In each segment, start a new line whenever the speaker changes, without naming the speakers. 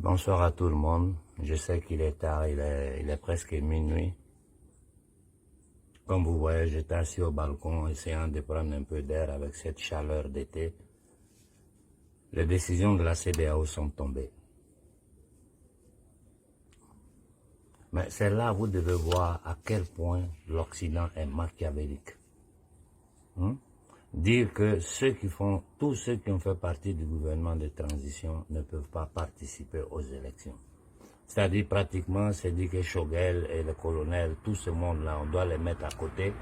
Bonsoir à tout le monde. Je sais qu'il est tard, il est presque minuit. Comme vous voyez, j'étais assis au balcon essayant de prendre un peu d'air avec cette chaleur d'été. Les décisions de la CEDEAO sont tombées. Mais c'est là que vous devez voir à quel point l'Occident est machiavélique. Dire que tous ceux qui ont fait partie du gouvernement de transition ne peuvent pas participer aux élections. C'est-à-dire pratiquement, c'est dit que Choguel et le colonel, tout ce monde-là, on doit les mettre à côté.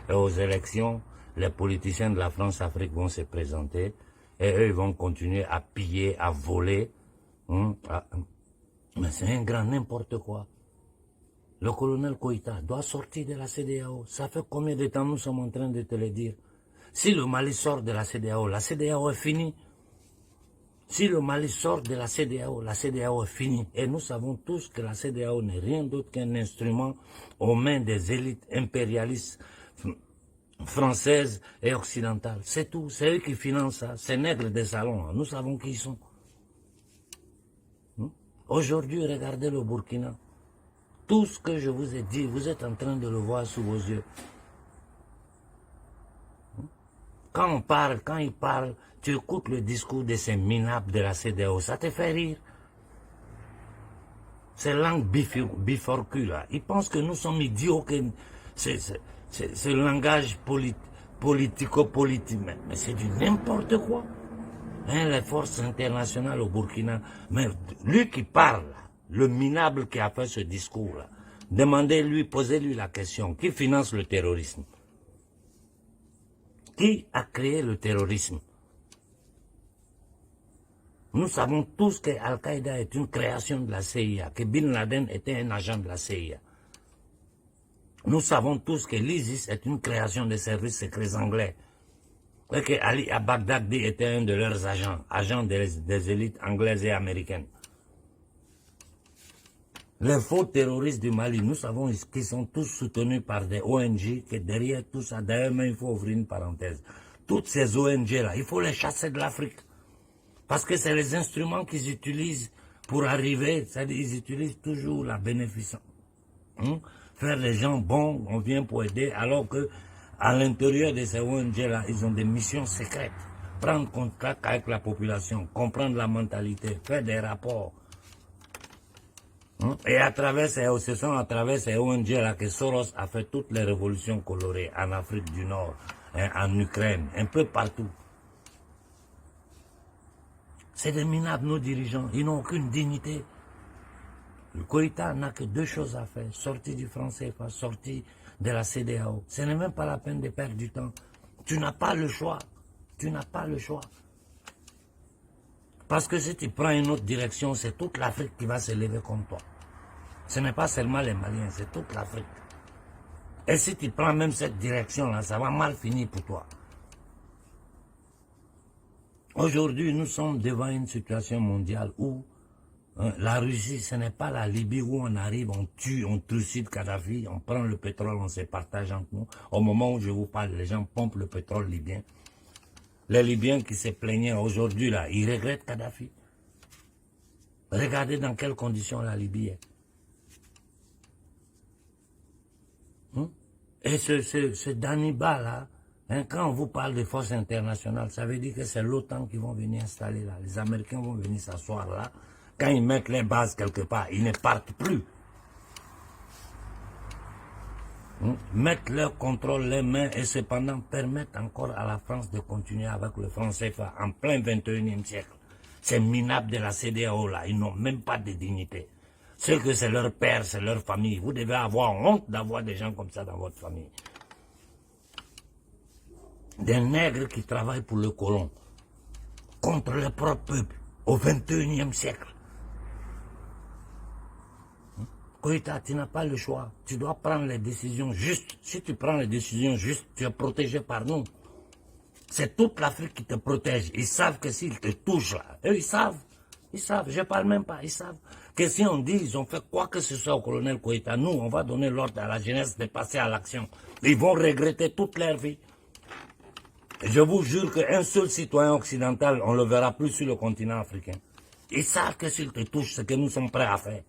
Et aux élections, les politiciens de la France-Afrique vont se présenter et eux, ils vont continuer à piller, à voler. Mais c'est un grand n'importe quoi. Le colonel Koïta doit sortir de la CEDEAO. Ça fait combien de temps nous sommes en train de te le dire? Si le Mali sort de la CEDEAO est finie. Si le Mali sort de la CEDEAO est finie. Et nous savons tous que la CEDEAO n'est rien d'autre qu'un instrument aux mains des élites impérialistes françaises et occidentales. C'est tout. C'est eux qui financent ça. Ces nègres des salons, nous savons qui ils sont. Aujourd'hui, regardez le Burkina. Tout ce que je vous ai dit, vous êtes en train de le voir sous vos yeux. Quand ils parlent, tu écoutes le discours de ces minables de la CEDEAO, ça te fait rire. Ces langues bifurcues là, ils pensent que nous sommes idiots, que c'est le langage politico-politique, mais c'est du n'importe quoi. Les forces internationales au Burkina, mais lui qui parle, le minable qui a fait ce discours là, demandez-lui, posez-lui la question, qui finance le terrorisme? Qui a créé le terrorisme? Nous savons tous que Al-Qaïda est une création de la CIA, que Bin Laden était un agent de la CIA. Nous savons tous que l'ISIS est une création des services secrets anglais. Et que Ali al-Baghdadi était un de leurs agents des élites anglaises et américaines. Les faux terroristes du Mali, nous savons qu'ils sont tous soutenus par des ONG, que derrière tout ça, d'ailleurs, il faut ouvrir une parenthèse. Toutes ces ONG-là, il faut les chasser de l'Afrique. Parce que c'est les instruments qu'ils utilisent pour arriver, c'est-à-dire ils utilisent toujours la bénéficence. Faire les gens bons, on vient pour aider, alors que à l'intérieur de ces ONG-là, ils ont des missions secrètes. Prendre contact avec la population, comprendre la mentalité, faire des rapports. Et ce sont à travers ces ONG-là que Soros a fait toutes les révolutions colorées en Afrique du Nord, en Ukraine, un peu partout. C'est des minables, nos dirigeants, ils n'ont aucune dignité. Le Koïta n'a que deux choses à faire, sortir du franc CFA, sortir de la CEDEAO. Ce n'est même pas la peine de perdre du temps. Tu n'as pas le choix. Tu n'as pas le choix. Parce que si tu prends une autre direction, c'est toute l'Afrique qui va se lever contre toi. Ce n'est pas seulement les Maliens, c'est toute l'Afrique. Et si tu prends même cette direction-là, ça va mal finir pour toi. Aujourd'hui, nous sommes devant une situation mondiale où la Russie, ce n'est pas la Libye où on arrive, on tue, on trucide Kadhafi, on prend le pétrole, on se partage entre nous. Au moment où je vous parle, les gens pompent le pétrole libyen. Les Libyens qui se plaignaient aujourd'hui, là, ils regrettent Kadhafi. Regardez dans quelles conditions la Libye est. Et ce Daniba là, quand on vous parle de forces internationales, ça veut dire que c'est l'OTAN qui vont venir installer là. Les Américains vont venir s'asseoir là. Quand ils mettent les bases quelque part, ils ne partent plus. Mettre leur contrôle les mains et cependant permettre encore à la France de continuer avec le franc CFA en plein 21e siècle. Ces minables de la CEDEAO là, ils n'ont même pas de dignité. Ceux que c'est leur père, c'est leur famille. Vous devez avoir honte d'avoir des gens comme ça dans votre famille. Des nègres qui travaillent pour le colon, contre leur propre peuple, au 21e siècle. Koïta, tu n'as pas le choix. Tu dois prendre les décisions justes. Si tu prends les décisions justes, tu es protégé par nous. C'est toute l'Afrique qui te protège. Ils savent que s'ils te touchent là, eux ils savent. Ils savent, je parle même pas, ils savent. Que si on dit, ils ont fait quoi que ce soit au colonel Koïta, nous, on va donner l'ordre à la jeunesse de passer à l'action. Ils vont regretter toute leur vie. Et je vous jure qu'un seul citoyen occidental, on ne le verra plus sur le continent africain. Ils savent que s'ils te touchent, ce que nous sommes prêts à faire.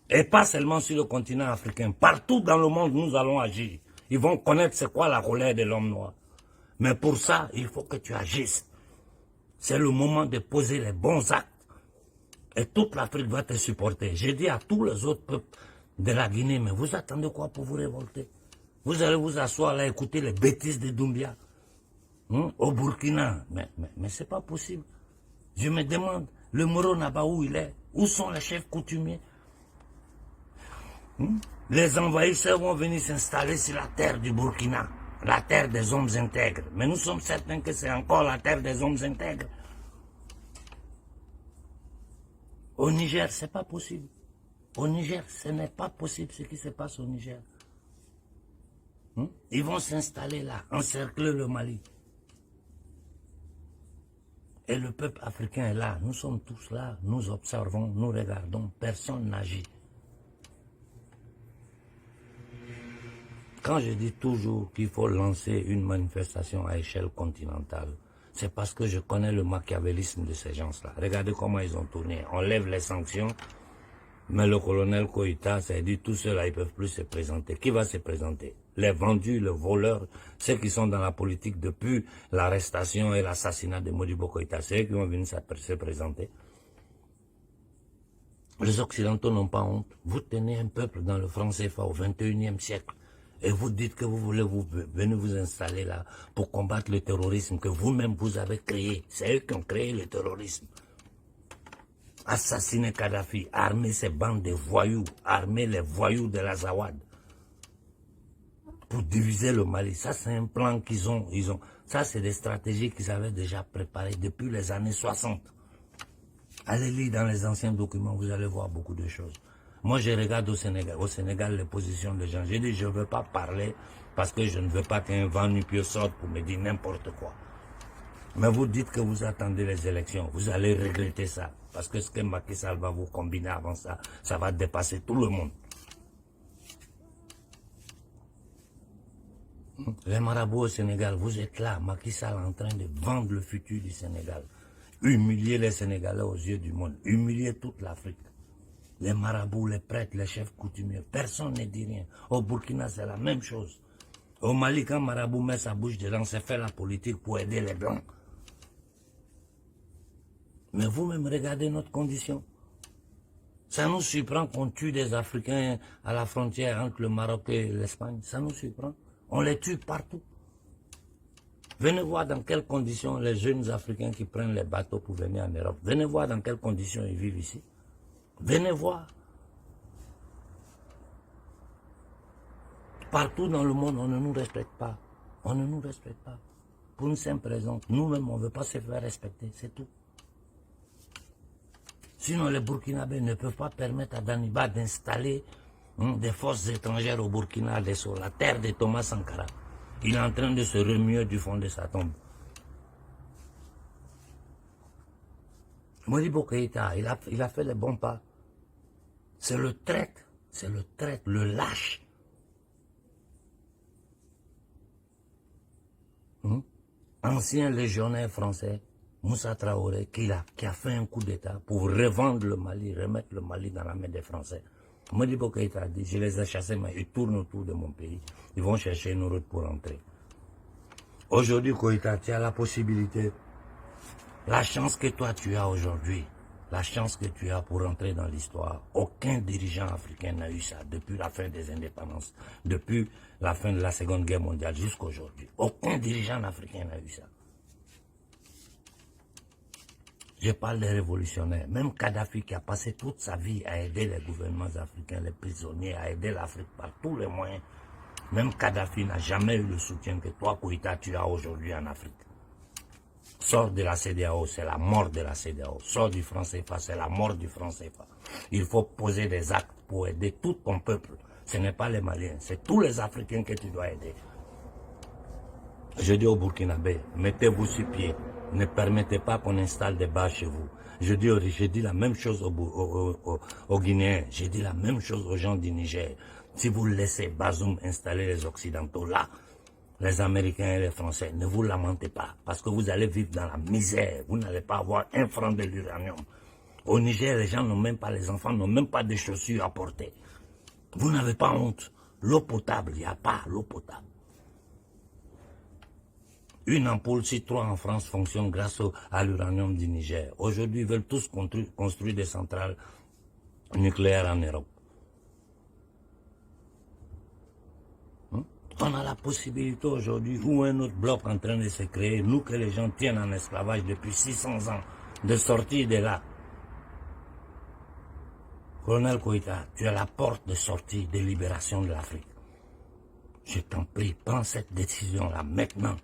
Et pas seulement sur le continent africain. Partout dans le monde, nous allons agir. Ils vont connaître c'est quoi la colère de l'homme noir. Mais pour ça, il faut que tu agisses. C'est le moment de poser les bons actes. Et toute l'Afrique va te supporter. J'ai dit à tous les autres peuples de la Guinée, mais vous attendez quoi pour vous révolter? Vous allez vous asseoir là, écouter les bêtises de Doumbia. Au Burkina. Mais c'est pas possible. Je me demande, le Moro Naba où il est? Où sont les chefs coutumiers? Les envahisseurs vont venir s'installer sur la terre du Burkina, la terre des hommes intègres. Mais nous sommes certains que c'est encore la terre des hommes intègres. Au Niger, c'est pas possible. Au Niger, ce n'est pas possible ce qui se passe au Niger. Ils vont s'installer là, encercler le Mali. Et le peuple africain est là. Nous sommes tous là, nous observons, nous regardons, personne n'agit. Quand je dis toujours qu'il faut lancer une manifestation à échelle continentale, c'est parce que je connais le machiavélisme de ces gens-là. Regardez comment ils ont tourné. On lève les sanctions, mais le colonel Koïta s'est dit, tous ceux-là, ils ne peuvent plus se présenter. Qui va se présenter? Les vendus, les voleurs, ceux qui sont dans la politique depuis l'arrestation et l'assassinat de Modibo Koïta, c'est eux qui vont venir se présenter. Les Occidentaux n'ont pas honte. Vous tenez un peuple dans le franc CFA au XXIe siècle. Et vous dites que vous voulez venir vous installer là pour combattre le terrorisme que vous-même vous avez créé. C'est eux qui ont créé le terrorisme. Assassiner Kadhafi, armer ces bandes de voyous, armer les voyous de l'Azawad pour diviser le Mali. Ça, c'est un plan qu'ils ont. Ça, c'est des stratégies qu'ils avaient déjà préparées depuis les années 60. Allez lire dans les anciens documents, vous allez voir beaucoup de choses. Moi, je regarde au Sénégal, les positions des gens. J'ai dit, je ne veux pas parler parce que je ne veux pas qu'un vent nu-pied sorte pour me dire n'importe quoi. Mais vous dites que vous attendez les élections. Vous allez regretter ça. Parce que ce que Macky Sall va vous combiner avant ça, ça va dépasser tout le monde. Les marabouts au Sénégal, vous êtes là. Macky Sall est en train de vendre le futur du Sénégal. Humilier les Sénégalais aux yeux du monde. Humilier toute l'Afrique. Les marabouts, les prêtres, les chefs coutumiers, personne ne dit rien. Au Burkina, c'est la même chose. Au Mali, quand marabout met sa bouche dedans, c'est faire la politique pour aider les Blancs. Mais vous-même, regardez notre condition. Ça nous surprend qu'on tue des Africains à la frontière entre le Maroc et l'Espagne. Ça nous surprend. On les tue partout. Venez voir dans quelles conditions les jeunes Africains qui prennent les bateaux pour venir en Europe. Venez voir dans quelles conditions ils vivent ici. Venez voir. Partout dans le monde, on ne nous respecte pas. On ne nous respecte pas. Pour une simple raison, nous-mêmes, on ne veut pas se faire respecter, c'est tout. Sinon, les Burkinabés ne peuvent pas permettre à Daniba d'installer des forces étrangères au Burkina, sur la terre de Thomas Sankara. Il est en train de se remuer du fond de sa tombe. Modibo Keïta, il a fait les bons pas. C'est le traître, le lâche. Ancien légionnaire français, Moussa Traoré, qui a fait un coup d'État pour revendre le Mali, remettre le Mali dans la main des Français. Modibo Keïta a dit, je les ai chassés, mais ils tournent autour de mon pays. Ils vont chercher une route pour entrer. Aujourd'hui, Koïta, tu as la possibilité, la chance que toi tu as aujourd'hui, la chance que tu as pour entrer dans l'histoire. Aucun dirigeant africain n'a eu ça depuis la fin des indépendances, depuis la fin de la Seconde Guerre mondiale jusqu'à aujourd'hui. Aucun dirigeant africain n'a eu ça. Je parle des révolutionnaires. Même Kadhafi qui a passé toute sa vie à aider les gouvernements africains, les prisonniers, à aider l'Afrique par tous les moyens. Même Kadhafi n'a jamais eu le soutien que toi, Koïta, tu as aujourd'hui en Afrique. Sors de la CEDEAO, c'est la mort de la CEDEAO. Sors du franc CFA, c'est la mort du franc CFA. Il faut poser des actes pour aider tout ton peuple. Ce n'est pas les Maliens, c'est tous les Africains que tu dois aider. Je dis aux Burkinabés, mettez-vous sur pied. Ne permettez pas qu'on installe des bases chez vous. Je dis la même chose aux Guinéens. Je dis la même chose aux gens du Niger. Si vous laissez Bazoum installer les Occidentaux là, les Américains et les Français, ne vous lamentez pas. Parce que vous allez vivre dans la misère. Vous n'allez pas avoir un franc de l'uranium. Au Niger, les gens n'ont même pas, les enfants n'ont même pas de chaussures à porter. Vous n'avez pas honte. L'eau potable, il n'y a pas l'eau potable. Une ampoule C3 en France fonctionne grâce à l'uranium du Niger. Aujourd'hui, ils veulent tous construire des centrales nucléaires en Europe. On a la possibilité aujourd'hui, ou un autre bloc en train de se créer, nous que les gens tiennent en esclavage depuis 600 ans, de sortir de là. Colonel Koïta, tu es la porte de sortie de libération de l'Afrique. Je t'en prie, prends cette décision-là maintenant.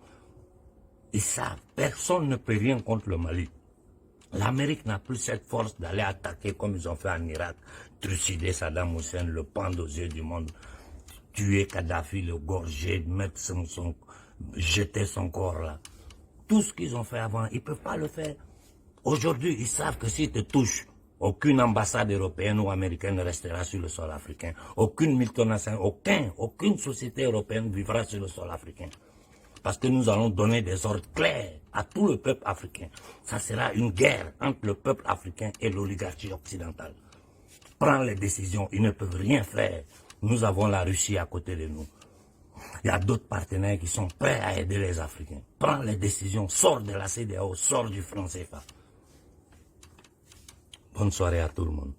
Ils savent, personne ne peut rien contre le Mali. L'Amérique n'a plus cette force d'aller attaquer comme ils ont fait en Irak, trucider Saddam Hussein, le pendre aux yeux du monde, tuer Kadhafi, le gorger, mettre jeter son corps là. Tout ce qu'ils ont fait avant, ils ne peuvent pas le faire. Aujourd'hui, ils savent que s'ils te touchent, aucune ambassade européenne ou américaine ne restera sur le sol africain. Aucune multinationale, aucune société européenne vivra sur le sol africain. Parce que nous allons donner des ordres clairs à tout le peuple africain. Ça sera une guerre entre le peuple africain et l'oligarchie occidentale. Prends les décisions, ils ne peuvent rien faire. Nous avons la Russie à côté de nous. Il y a d'autres partenaires qui sont prêts à aider les Africains. Prends les décisions, sors de la CEDEAO, sors du franc CFA. Bonne soirée à tout le monde.